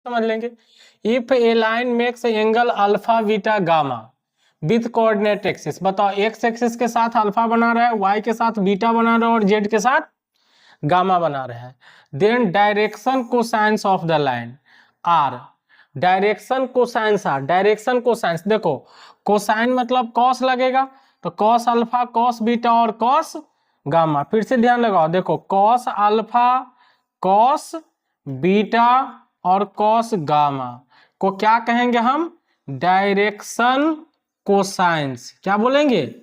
समझ लेंगे। If a line makes angle alpha beta gamma with coordinate axis, बताओ X axis के साथ अल्फा बना रहा है, वाई के साथ बीटा बना रहा है और जेड के साथ गामा बना रहा है। Then direction cosines of the line are, direction cosines are, direction cosines देखो, कोसाइन मतलब कॉस लगेगा, तो कॉस अल्फा कॉस बीटा और कॉस गामा। फिर से ध्यान लगाओ, देखो कॉस अल्फा कॉस बीटा और कॉस गामा को क्या कहेंगे हम, डायरेक्शन कोसाइंस। क्या बोलेंगे,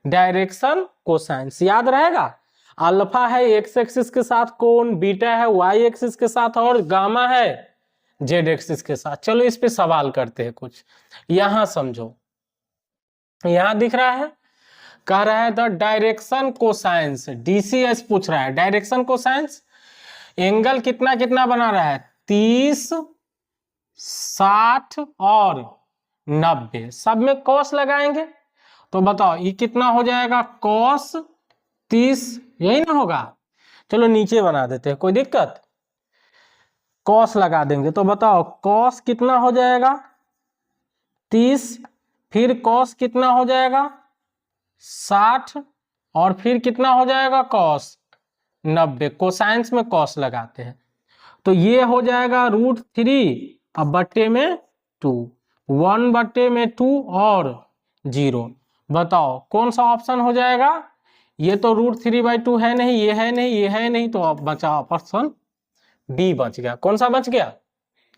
डायरेक्शन कोसाइंस। याद रहेगा, अल्फा है एक्स एक्सिस के साथ कोण, बीटा है वाई एक्सिस के साथ और गामा है जेड एक्सिस के साथ। चलो इस पे सवाल करते हैं कुछ। यहां समझो, यहां दिख रहा है, कह रहा है द डायरेक्शन कोसाइंस, डीसीएस पूछ रहा है, डायरेक्शन कोसाइंस एंगल कितना कितना बना रहा है, 30 60 और 90, सब में कॉस लगाएंगे तो बताओ ये कितना हो जाएगा, कॉस 30, यही ना होगा। चलो नीचे बना देते हैं, कोई दिक्कत, कॉस लगा देंगे तो बताओ कॉस कितना हो जाएगा 30, फिर कॉस कितना हो जाएगा 60 और फिर कितना हो जाएगा कॉस 90। कोसाइंस में कॉस लगाते हैं तो ये हो जाएगा √3 अब बट्टे में 2, 1 बट्टे में 2 और 0। बताओ कौन सा ऑप्शन हो जाएगा, ये तो √3/2 है नहीं, ये है नहीं, ये है नहीं, तो अब बचा ऑप्शन बी बच गया। कौन सा बच गया,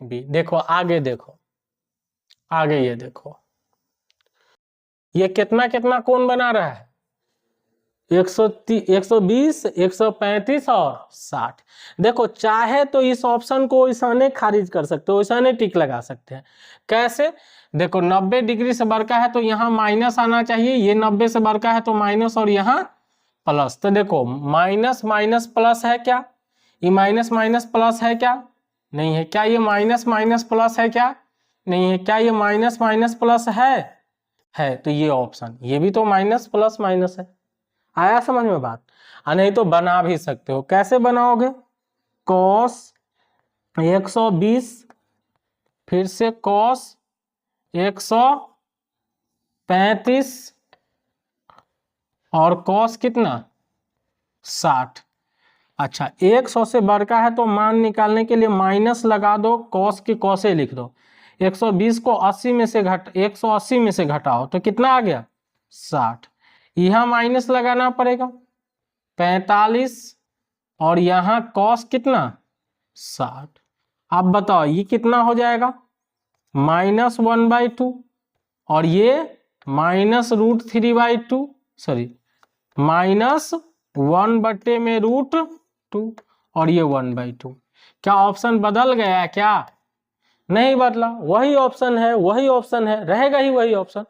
बी। देखो आगे, देखो आगे, ये देखो ये कितना कितना कोण बना रहा है, 120 135 और 60। देखो चाहे तो इस ऑप्शन को ऐसा खारिज कर सकते हो, ऐसा टिक लगा सकते हैं। कैसे, देखो 90 डिग्री से बढ़ का है तो यहाँ माइनस आना चाहिए, ये 90 से बढ़ का है तो माइनस और यहाँ प्लस। तो देखो माइनस माइनस प्लस है क्या, ये माइनस माइनस प्लस है क्या, नहीं है। क्या ये माइनस माइनस प्लस है क्या, नहीं है। क्या ये माइनस माइनस प्लस है तो ये ऑप्शन, ये भी तो माइनस प्लस माइनस है। आया समझ में बात, नहीं तो बना भी सकते हो। कैसे बनाओगे, कॉस 120 फिर से कॉस 135 और कॉस कितना 60। अच्छा 100 से बढ़ का है तो मान निकालने के लिए माइनस लगा दो, कॉस की कॉसे लिख दो। 120 को 80 में से 180 में से घटाओ तो कितना आ गया 60। यहाँ माइनस लगाना पड़ेगा 45 और यहाँ कॉस कितना 60। अब बताओ ये कितना हो जाएगा, -1/2 और ये -√3/2, सॉरी -1 बट्टे में √2 और ये 1/2। क्या ऑप्शन बदल गया क्या, नहीं बदला, वही ऑप्शन है, वही ऑप्शन है, रहेगा ही वही ऑप्शन।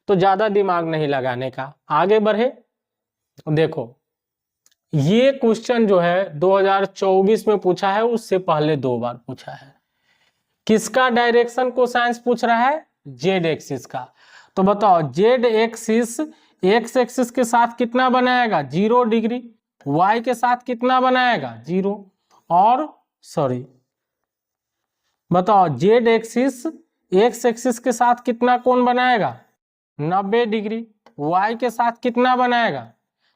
तो ज्यादा दिमाग नहीं लगाने का, आगे बढ़े। देखो ये क्वेश्चन जो है 2024 में पूछा है, उससे पहले 2 बार पूछा है। किसका डायरेक्शन कोसाइंस पूछ रहा है, जेड एक्सिस का। तो बताओ जेड एक्सिस एक्स एक्सिस के साथ कितना बनाएगा 0 डिग्री, वाई के साथ कितना बनाएगा 0 और सॉरी बताओ जेड एक्सिस एक्स एक्सिस के साथ कितना कोण बनाएगा 90 डिग्री, वाई के साथ कितना बनाएगा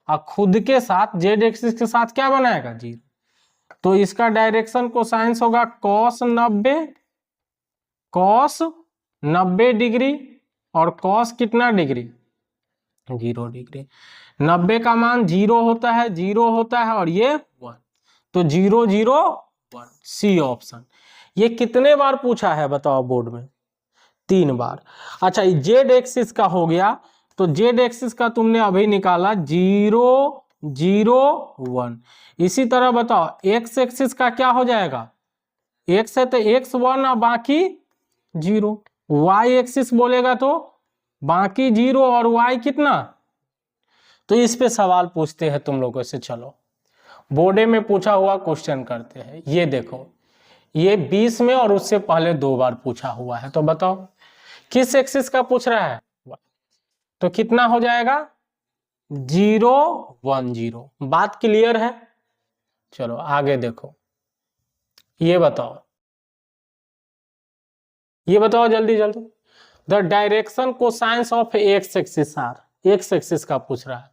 और खुद के साथ जेड एक्सिस के साथ क्या बनाएगा 0। तो इसका डायरेक्शन कोसाइंस होगा cos 90 डिग्री और cos कितना डिग्री 0 डिग्री। 90 का मान 0 होता है, 0 होता है और ये 1, तो 0 0 1, सी ऑप्शन। ये कितने बार पूछा है बताओ बोर्ड में, 3 बार। अच्छा जेड एक्सिस का हो गया, तो जेड एक्सिस का तुमने अभी निकाला 0 0 1। इसी तरह बताओ एक्स एक्सिस का क्या हो जाएगा, एक्स है तो x 1 और बाकी 0, वाई एक्सिस बोलेगा तो बाकी 0 और y कितना। तो इस पे सवाल पूछते हैं तुम लोगों से। चलो बोर्डे में पूछा हुआ क्वेश्चन करते हैं। ये देखो ये 20 में और उससे पहले 2 बार पूछा हुआ है। तो बताओ किस एक्सिस का पूछ रहा है, तो कितना हो जाएगा 0 1 0। बात क्लियर है। चलो आगे देखो, ये बताओ ये बताओ जल्दी जल्दी। The direction cosines of X axis are, X axis का पूछ रहा है,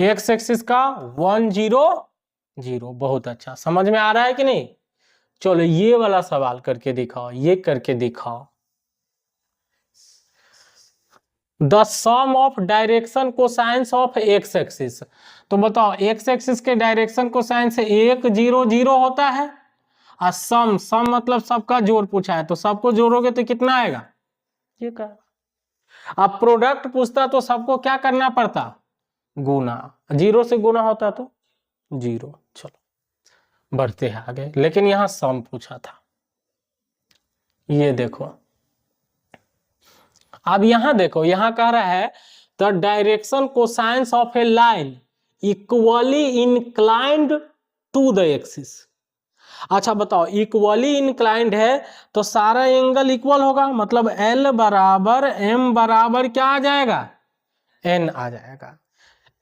एक्स एक्सिस का 1 0 0। बहुत अच्छा, समझ में आ रहा है कि नहीं? चलो ये वाला सवाल करके दिखाओ, ये करके दिखाओ। The sum of direction cosines of X axis, तो बताओ एक्स एक्सिस के डायरेक्शन कोसाइंस 1 0 0 होता है, और सम, सम मतलब सबका जोड़ पूछा है, तो सबको जोड़ोगे तो कितना आएगा? ये का। अब प्रोडक्ट पूछता तो सबको क्या करना पड़ता? गुना, 0 से गुना होता तो 0। चलो बढ़ते हैं आगे, लेकिन यहां सम पूछा था। ये देखो, अब यहां देखो, यहां कह रहा है the direction cosines of a line equally inclined to the axis. अच्छा बताओ, इक्वली इंक्लाइंड है तो सारा एंगल इक्वल होगा, मतलब L बराबर M बराबर क्या आ जाएगा? N आ जाएगा।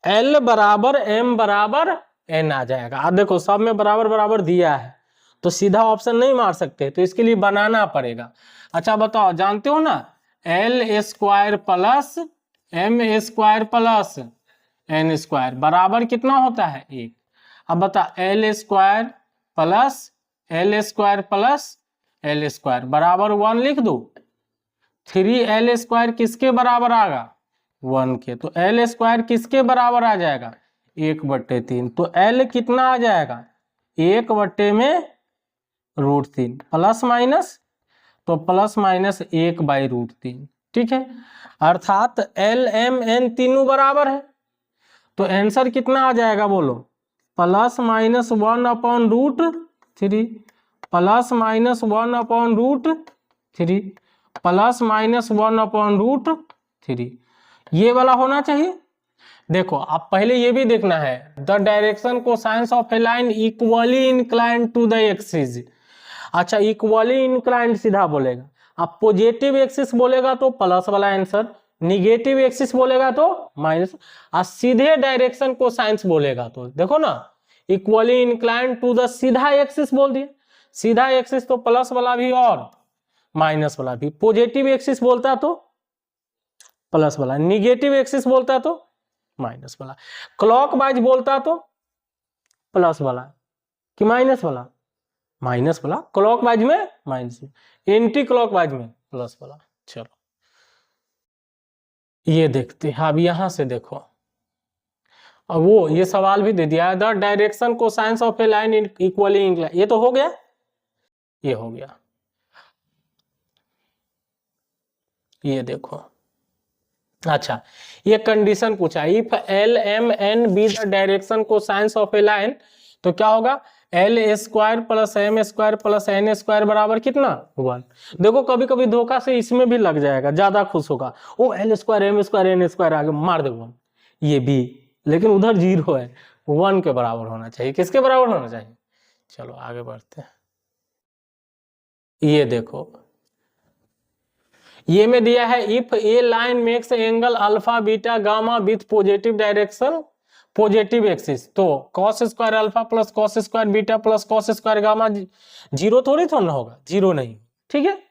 L बराबर M बराबर N आ जाएगा। अब देखो सब में बराबर बराबर दिया है, तो सीधा ऑप्शन नहीं मार सकते, तो इसके लिए बनाना पड़ेगा। अच्छा बताओ, जानते हो ना L square plus M square plus N square बराबर कितना होता है? 1। अब बता, L square plus L square plus L square बराबर 1 लिख दो। 3L स्क्वायर किसके बराबर आएगा? 1 के। तो L स्क्वायर किसके बराबर आ जाएगा? 1/3। तो L कितना आ जाएगा? 1/√3 प्लस माइनस, तो प्लस माइनस 1/√3। ठीक है, अर्थात L M N तीनों बराबर है, तो आंसर कितना आ जाएगा बोलो? Plus minus 1/√3 plus minus 1/√3 plus minus 1/√3, ये वाला होना चाहिए। देखो अब पहले ये भी देखना है, the direction cosines of a line equally inclined to the axis. अच्छा, इक्वली इंक्लाइंड सीधा बोलेगा, अब पॉजिटिव एक्सिस बोलेगा तो प्लस वाला आंसर, निगेटिव एक्सिस बोलेगा तो माइनस, और सीधे डायरेक्शन कोसाइंस बोलेगा तो देखो ना, इक्वली इंक्लाइंड टू द सीधा एक्सिस बोल दिया, सीधा एक्सिस तो प्लस वाला भी और माइनस वाला भी, पॉजिटिव एक्सिस बोलता तो प्लस वाला, निगेटिव एक्सिस बोलता तो माइनस वाला, क्लॉकवाइज बोलता तो प्लस वाला कि माइनस वाला? माइनस वाला। क्लॉकवाइज में माइनस, एंटी क्लॉकवाइज में प्लस वाला। चलो ये देखते हैं, अब यहां से देखो, अब वो ये सवाल भी दे दिया, the direction cosines of a line equally inclined, ये तो हो गया, ये हो गया। ये देखो, अच्छा ये कंडीशन पूछा, if L M N be the direction cosines of a line, तो क्या होगा? L square plus M square plus N square बराबर कितना? 1। देखो कभी कभी धोखा से इसमें भी लग जाएगा, ज्यादा खुश होगा, ओ L square M square N square आगे मार दे 1, ये भी, लेकिन उधर 0 है, 1 के बराबर होना चाहिए। किसके बराबर होना चाहिए? चलो आगे बढ़ते हैं। ये देखो, ये में दिया है, if a line makes angle alpha beta gamma with positive direction positive axis, तो cos square alpha plus cos square beta plus cos square gamma 0 थोड़ी ना होगा, 0 नहीं। ठीक है,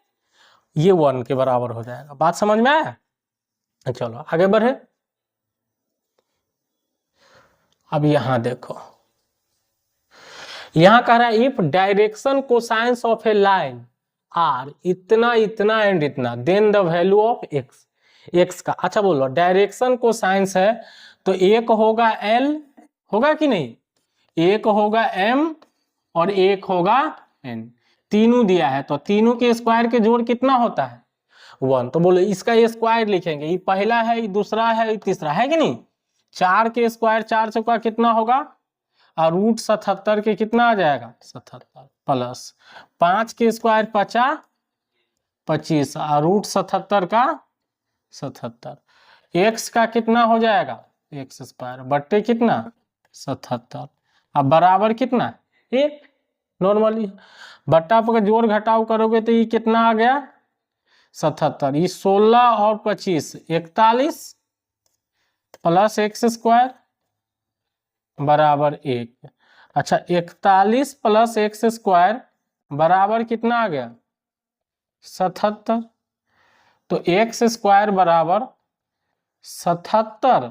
ये 1 के बराबर हो जाएगा। बात समझ में आया? चलो आगे बढ़े। अब यहां देखो, यहां कह रहा है if direction cosines of a line are इतना इतना एंड इतना, then the value of X, X का। अच्छा बोलो, डायरेक्शन कोसाइंस है तो एक होगा L, होगा कि नहीं? एक होगा M और एक होगा N, तीनों दिया है, तो तीनों के स्क्वायर के जोड़ कितना होता है? 1। तो बोलो इसका ये स्क्वायर लिखेंगे, ये पहला है, ये दूसरा है, ये तीसरा है कि नहीं? 4 के स्क्वायर 4 चौका कितना होगा? और √77 के कितना आ जाएगा? 77 प्लस 5 के स्क्वायर 50 25 और √77 का 77, एक्स का कितना हो जाएगा? एक्स स्क्वायर बट्टे कितना? 77। अब बराबर कितना? 1। नॉर्मली बट्टा पर जोड़ घटाव करोगे तो ये कितना आ गया? 77। ये 16 और 25 41 प्लस एक्स स्क्वायर बराबर 1। अच्छा 41 प्लस एक्स स्क्वायर बराबर कितना आ गया? 77, तो एक्स स्क्वायर बराबर 77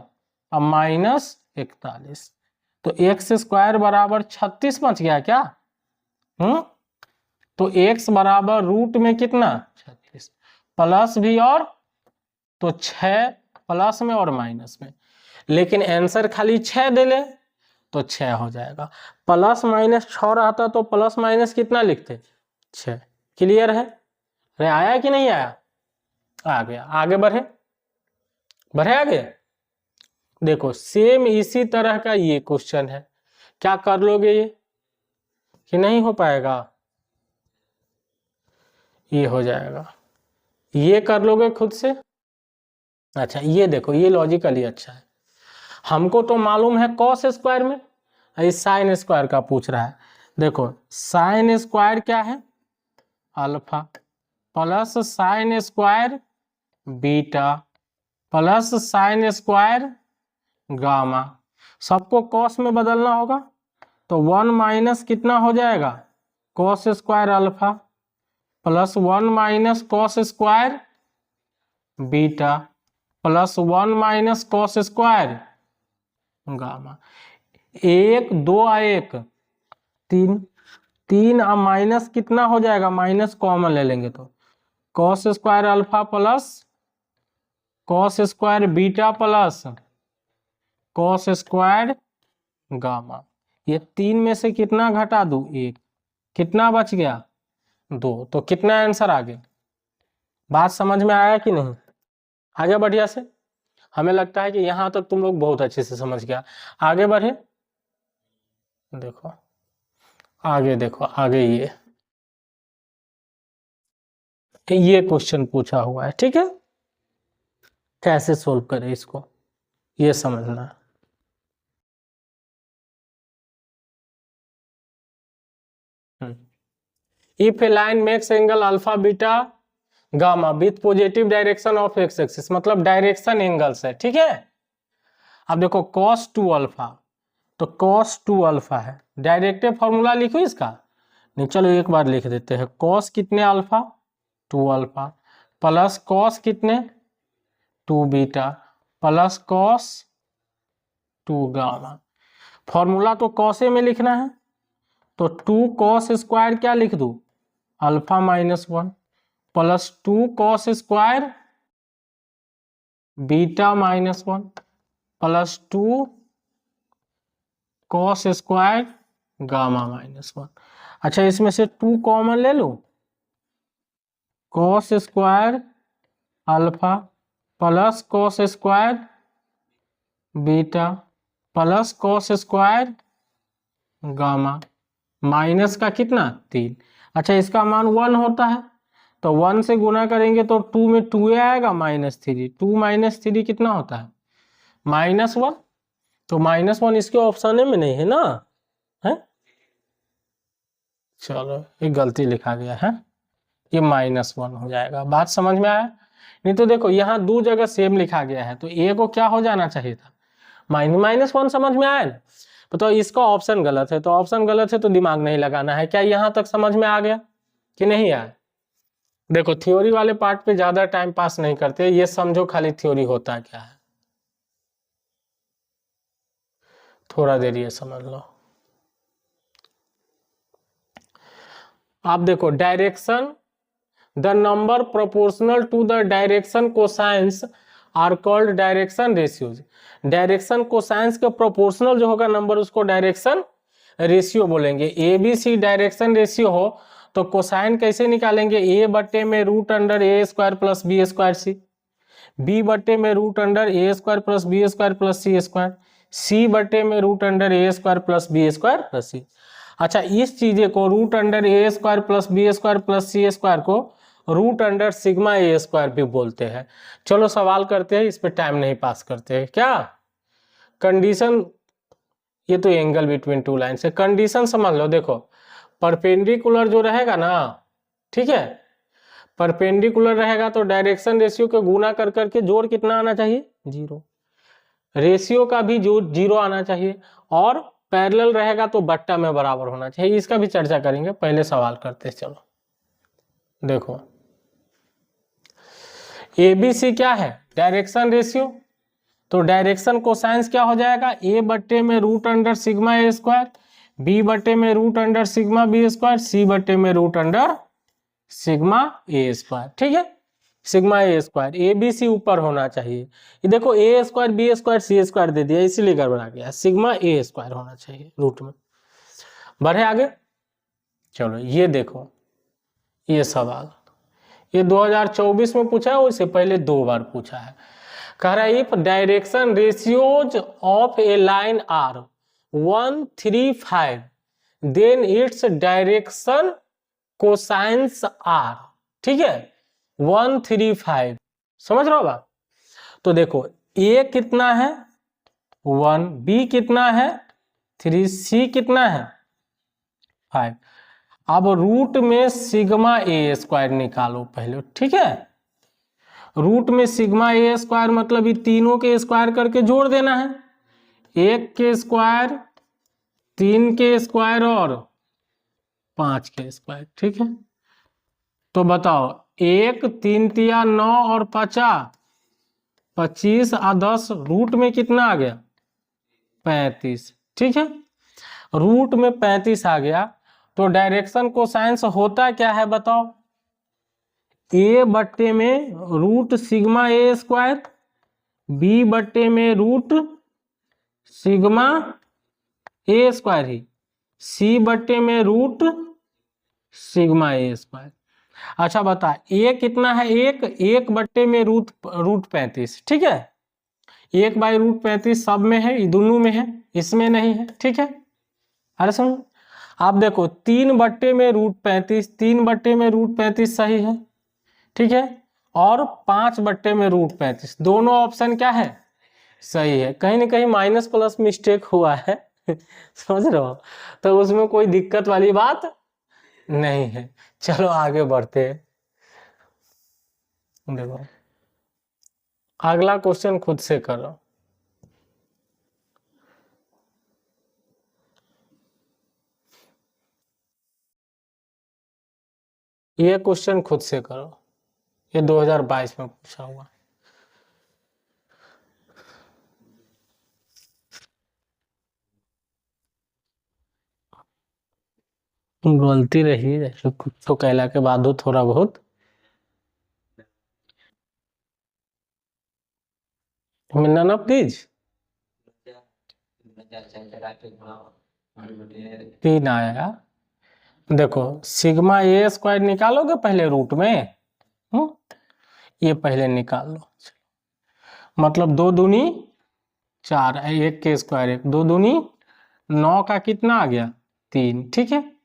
और माइनस 41, तो एक्स स्क्वायर बराबर 36 बच गया क्या? तो एक्स बराबर रूट में कितना 36 प्लस भी और तो 6 प्लस में और माइनस में, लेकिन आंसर खाली 6 दे ले तो 6 हो जाएगा। प्लस माइनस 6 रहता तो प्लस माइनस कितना लिखते 6। क्लियर है? अरे आया कि नहीं आया? आ गया। आगे बढ़े आगे। देखो सेम इसी तरह का ये क्वेश्चन है, क्या कर लोगे ये कि नहीं हो पाएगा? ये हो जाएगा, ये कर लोगे खुद से। अच्छा ये देखो, ये लॉजिकली अच्छा है। हमको तो मालूम है कॉस स्क्वायर में, इस साइन स्क्वायर का पूछ रहा है। देखो साइन स्क्वायर क्या है? Alpha plus sine square beta plus sine square gamma. सबको कॉस में बदलना होगा, तो 1 माइनस कितना हो जाएगा cos square alpha plus 1 minus cos square beta plus 1 minus cos square gamma. 1 2 1 3 3 और माइनस कितना हो जाएगा, माइनस कॉमन ले लेंगे तो cos square alpha plus cos square beta plus cos square gamma. ये 3 में से कितना घटा दूं 1, कितना बच गया 2, तो कितना आंसर आ गया? बात समझ में आया कि नहीं? आ गया बढ़िया से? हमें लगता है कि यहां तक तुम लोग बहुत अच्छे से समझ गया। आगे बढ़े, देखो आगे, देखो आगे ये क्वेश्चन पूछा हुआ है, ठीक है? कैसे सोल्व करें इसको ये समझना है। If a line makes angle alpha beta gamma with positive direction of X axis, मतलब डायरेक्शन एंगल्स है, ठीक है? अब देखो cos 2 अल्फा, तो cos 2 अल्फा है, डायरेक्टिव फॉर्मूला लिखो इसका। नहीं चलो एक बार लिख देते हैं, cos कितने अल्फा 2 अल्फा प्लस cos कितने 2 beta plus cos 2 gamma. Formula तो cos में लिखना है, तो 2 cos स्क्वायर क्या लिख दूं alpha minus 1 plus 2 cos square beta minus 1 plus 2 cos square gamma minus 1। अच्छा इसमें से 2 कॉमन ले लो, cos square alpha plus cos square beta plus cos square gamma minus का कितना 3। अच्छा इसका मान 1 होता है, तो 1 से गुना करेंगे तो 2 में 2 आएगा माइनस 3, 2 माइनस 3 कितना होता है -1, तो -1 इसके ऑप्शन में नहीं है ना, है? चलो ये गलती लिखा गया है, ये -1 हो जाएगा। बात समझ में आया? नहीं तो देखो यहाँ 2 जगह सेम लिखा गया है, तो ए को क्या हो जाना चाहिए था -1। समझ में आया ना? तो इसका ऑप्शन गलत है, तो ऑप्शन गलत है तो दिमाग नहीं लगाना है। क्या यहाँ तक समझ में आ गया कि नहीं आया? देखो थ्योरी वाले पार्ट पे ज्यादा टाइम पास नहीं करते, ये समझो खाली थ्योरी होता क्या है, थोड़ा देर ये समझ लो। आप देखो direction, the number proportional to the direction cosines are called direction ratios. Direction cosines के प्रोपोर्शनल जो होगा नंबर उसको डायरेक्शन रेशियो बोलेंगे। A B C direction ratio हो तो कोसाइन कैसे निकालेंगे, ए बट्टे में root under A square plus B square C, B बट्टे में root under A square plus B square plus C square, C बट्टे में root under A square plus B square plus C. अच्छा इस चीजें को root under A square plus B square plus C square को root under sigma A square भी बोलते हैं। चलो सवाल करते हैं, इस पे टाइम नहीं पास करते हैं। क्या कंडीशन, ये तो एंगल बिटवीन टू लाइन है, कंडीशन समझ लो। देखो परपेंडिकुलर जो रहेगा ना, ठीक है, परपेंडिकुलर रहेगा तो डायरेक्शन रेशियो के गुना कर करके जोड़ कितना आना चाहिए 0, रेशियो का भी जो 0 आना चाहिए, और पैरेलल रहेगा तो बट्टा में बराबर होना चाहिए। इसका भी चर्चा करेंगे, पहले सवाल करते हैं। चलो देखो ABC क्या है, डायरेक्शन रेशियो, तो डायरेक्शन कोसाइंस क्या हो जाएगा, A बट्टे में root under sigma A square, B बट्टे में root under sigma B square, C बट्टे में root under sigma A square. ठीक है, सिग्मा ए स्क्वायर, ABC ऊपर होना चाहिए, ये देखो A square B square C square दे दिया, इसीलिए गड़बड़ा गया, सिग्मा ए स्क्वायर होना चाहिए रूट में। बढ़े आगे, चलो ये देखो, ये सवाल ये 2024 में पूछा है, उससे पहले 2 बार पूछा है। कह रहा है if direction ratios of a line are 135 then its direction cosines are. ठीक है, 135, समझ रहे हो बात। तो देखो ए कितना है 1, बी कितना है 3, सी कितना है 5। अब रूट में सिग्मा ए स्क्वायर निकालो पहले। ठीक है, रूट में सिग्मा ए स्क्वायर मतलब ये तीनों के स्क्वायर करके जोड़ देना है, 1 के स्क्वायर 3 के स्क्वायर और 5 के स्क्वायर। ठीक है, तो बताओ 1 3 तिया 9 और 50 25 और 10, रूट में कितना आ गया 35। ठीक है, रूट में 35 आ गया, तो डायरेक्शन कोसाइंस होता क्या है बताओ, ए बट्टे में root sigma A square, B बट्टे में रूट सिग्मा ए स्क्वायर ही, सी बट्टे में रूट सिग्मा ए स्क्वायर। अच्छा बता ए कितना है 1 बट्टे में रूट 35। ठीक है, 1/रूट35 सब में है, ये दोनों में है, इसमें नहीं है। ठीक है, अरे सुन आप देखो 3 बट्टे में रूट 35, 3 बट्टे में रूट 35 सही है। ठीक है, और 5 बट्टे में रूट 35, दोनों ऑप्शन क्या है सही है। कहीं ना कहीं माइनस प्लस मिस्टेक हुआ है समझ रहे हो, तो उसमें कोई दिक्कत वाली बात नहीं है। चलो आगे बढ़ते हैं, देखो अगला क्वेश्चन खुद से करो। ये क्वेश्चन खुद से करो, ये 2022 में पूछा हुआ। गलती रही है तो कहला के बाद हो थोड़ा बहुत none of these 3 आया। देखो सिग्मा ए स्क्वायर निकालोगे पहले रूट में, ये पहले निकाल लो, मतलब 2 दूनी 4, 1 के स्क्वायर 1, 2 दूनी 9 का कितना आ गया 3। ठीक है,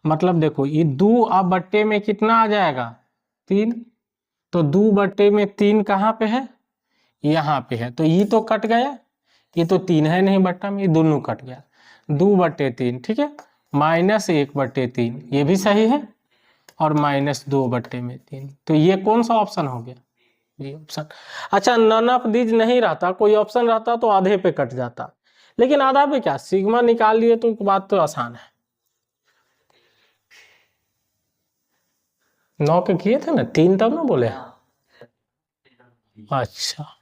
मतलब देखो ये 2 अब बट्टे में कितना आ जाएगा 3, तो 2 बट्टे में 3 कहाँ पे है यहाँ पे है, तो ये तो कट गया, ये तो 3 है नहीं बट्टा में, ये दोनों कट गया, 2/3। ठीक है, -1/3 ये भी सही है, और -2/3, तो ये कौन सा ऑप्शन हो गया ये ऑप्शन। अच्छा नन ऑफ दीज नहीं रहता, कोई ऑप्शन रहता तो आधे पे कट जाता, लेकिन आधा पे क्या सिग्मा निकाल लिए तो बात तो आसान है। 9 के किए थे ना 3 तब ना बोले। अच्छा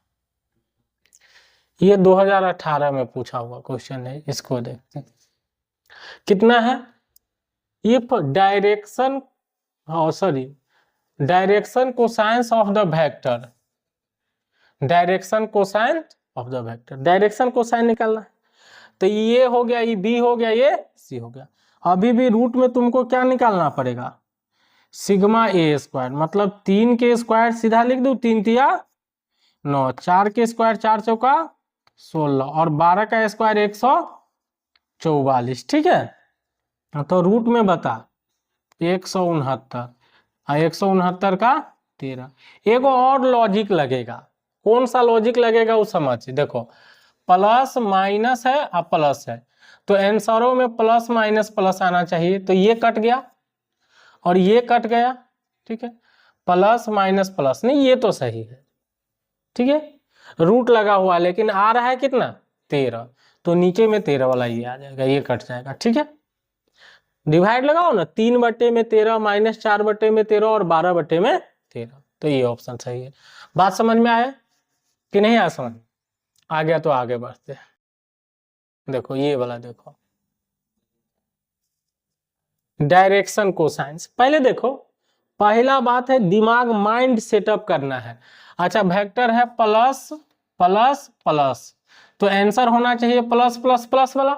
ये 2018 में पूछा हुआ क्वेश्चन है, इसको देखते हैं कितना है। If direction direction cosines of the vector, direction cosine of the vector, direction cosine निकालना है, तो ये हो गया, ये बी हो गया, ये सी हो गया। अभी भी रूट में तुमको क्या निकालना पड़ेगा सिग्मा ए स्क्वायर, मतलब 3 के स्क्वायर सीधा लिख दो, 3 तिया 9, 4 के स्क्वायर 4 चौका 16, और 12 का स्क्वायर 144। ठीक है, तो रूट में बता 169, 169 का 13। एगो और लॉजिक लगेगा, कौन सा लॉजिक लगेगा वो समझ, देखो प्लस माइनस है और प्लस है, तो आंसरों में प्लस माइनस प्लस आना चाहिए, तो ये कट गया और ये कट गया। ठीक है, प्लस माइनस प्लस नहीं, ये तो सही है। ठीक है, रूट लगा हुआ लेकिन आ रहा है कितना 13, तो नीचे में 13 वाला ये आ जाएगा, ये कट जाएगा। ठीक है, डिवाइड लगाओ ना, 3/13 -4/13 और 12/13, तो ये ऑप्शन सही है। बात समझ में आया कि नहीं आया समझ? आ गया तो आगे बढ़ते हैं। देखो ये वाला देखो, डायरेक्शन कोसाइंस। पहले देखो, पहला बात है दिमाग माइंड सेटअप करना है। अच्छा वेक्टर है प्लस प्लस प्लस, तो आंसर होना चाहिए प्लस प्लस प्लस वाला,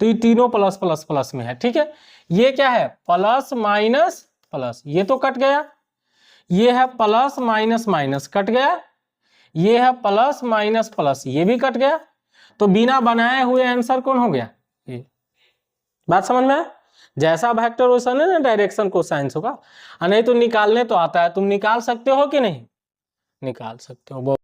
तो ये तीनों प्लस प्लस प्लस में है। ठीक है, ये क्या है प्लस माइनस प्लस, ये तो कट गया, ये है प्लस माइनस माइनस कट गया, ये है प्लस माइनस प्लस ये भी कट गया, तो बिना बनाए हुए आंसर कौन हो गया ये। बात समझ में आया? जैसा वेक्टर वैसा ना डायरेक्शन कोसाइंस होगा, नहीं तो निकालने तो आता है, तुम निकाल सकते हो कि नहीं? निकाल सकते हो।